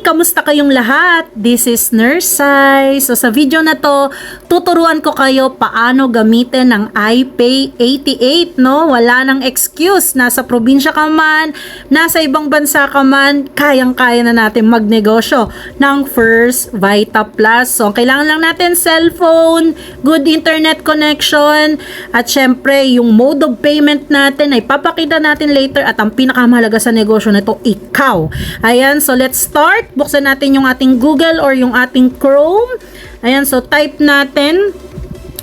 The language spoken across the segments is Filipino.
Kamusta kayong lahat? This is Nurse Sai. So sa video na to, tuturuan ko kayo paano gamitin ang iPay 88, no? Wala nang excuse. Nasa probinsya ka man, nasa ibang bansa ka man, kayang-kaya na natin magnegosyo ng First Vita Plus. So ang kailangan lang natin cellphone, good internet connection, at syempre yung mode of payment natin ay papakita natin later, at ang pinakamahalaga sa negosyo na ito, ikaw. Ayan, so let's start. Buksan natin yung ating Google or yung ating Chrome. Ayan, so type natin,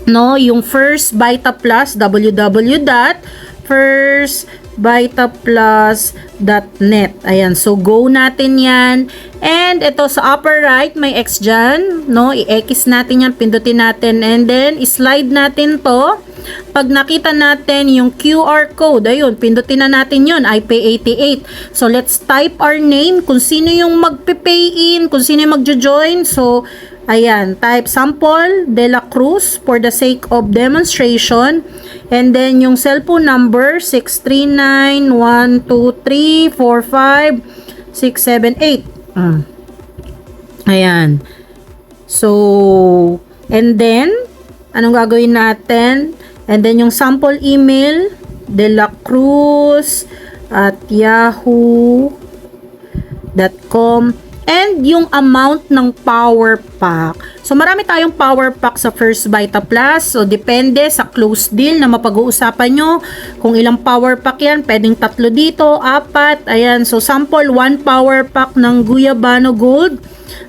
no, yung First Vita Plus, www.firstvitaplus.net. Ayan, so go natin yan. And ito sa upper right, may X dyan, no, i-X natin yan, pindutin natin, and then slide natin to. Pag nakita natin yung QR code, ayun, pindutin na natin yun, iPay 88. So, let's type our name, kung sino yung magpipay in, kung sino yung magjo-join. So, ayan, type Sample de la Cruz for the sake of demonstration. And then, yung cellphone number, 639-123-45-678. Ayan. So, and then, anong gagawin natin? And then yung sample email, delacruz@yahoo.com, and yung amount ng power pack. So marami tayong power pack sa First Vita Plus. So depende sa close deal na mapag-uusapan nyo. Kung ilang power pack yan, pwedeng 3 dito, 4. Ayan, so sample 1 power pack ng Guyabano Gold.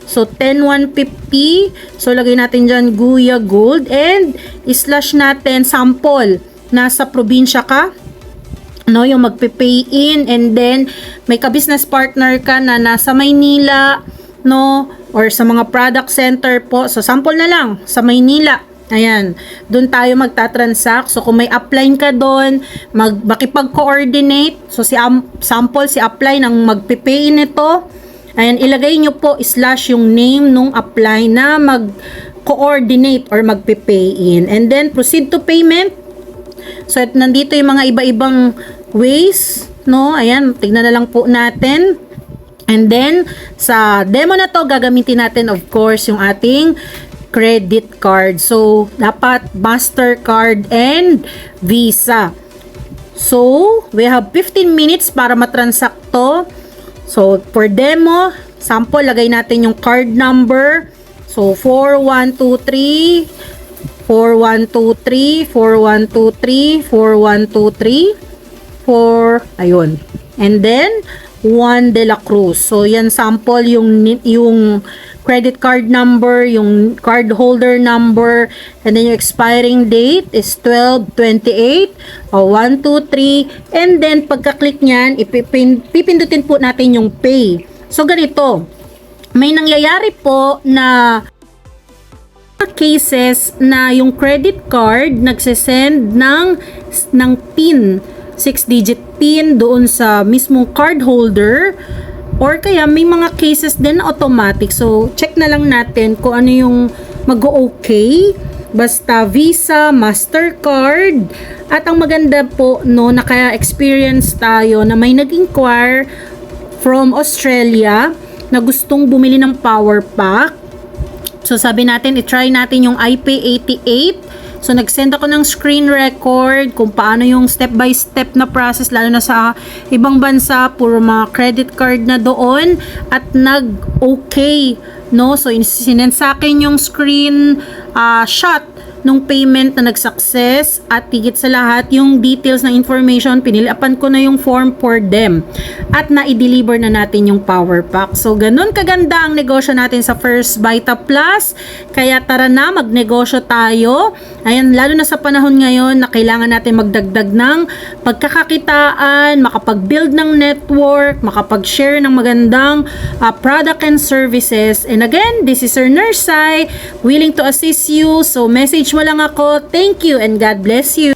So 10,150. So lagay natin dyan Guya Gold, and slash natin sample. Nasa probinsya ka, no, yung magpe-pay in, and then may ka-business partner ka na nasa Maynila, no, or sa mga product center po. So sample na lang sa Maynila. Ayan, doon tayo magta-transact. So kung may upline ka doon, makipag-coordinate. So sample si upline ang magpe-pay in ito. Ayan, ilagay nyo po slash yung name nung apply na mag-coordinate or magpe-pay in. And then, proceed to payment. So, nandito yung mga iba-ibang ways, no? Ayan, tignan na lang po natin. And then, sa demo na to, gagamitin natin, of course, yung ating credit card. So, dapat Mastercard and Visa. So, we have 15 minutes para matransact to. So, for demo, sample, lagay natin yung card number. So, 4123, 4123, 4123, 4123, 4, ayun. And then, 1 de la Cruz. So, yan sample, yung credit card number, yung card holder number, and then yung expiring date is 12/28, 123, and then pagka-click nyan, pipindutin po natin yung pay. So, ganito, may nangyayari po na cases na yung credit card nagsesend ng PIN, 6-digit PIN doon sa mismong card holder, or kaya may mga cases din na automatic. So, check na lang natin kung ano yung mag-o-okay. Basta Visa, Mastercard. At ang maganda po, no, naka-experience tayo na may nag-inquire from Australia na gustong bumili ng power pack. So, sabi natin, i-try natin yung iPay 88. So, nag-send ako ng screen record kung paano yung step-by-step na process, lalo na sa ibang bansa, puro mga credit card na doon, at nag-okay, no? So, sinend sa akin yung screen shot nung payment na nag-success, at higit sa lahat, yung details ng information, pinilapan ko na yung form for them, at na-i-deliver na natin yung power pack. So, ganun kaganda ang negosyo natin sa First Vita Plus. Kaya tara na, magnegosyo tayo. Ayan, lalo na sa panahon ngayon na kailangan natin magdagdag ng pagkakakitaan, makapag-build ng network, makapag-share ng magandang product and services. And again, this is your Nurse Sai, willing to assist you. So, message mo lang ako. Thank you and God bless you.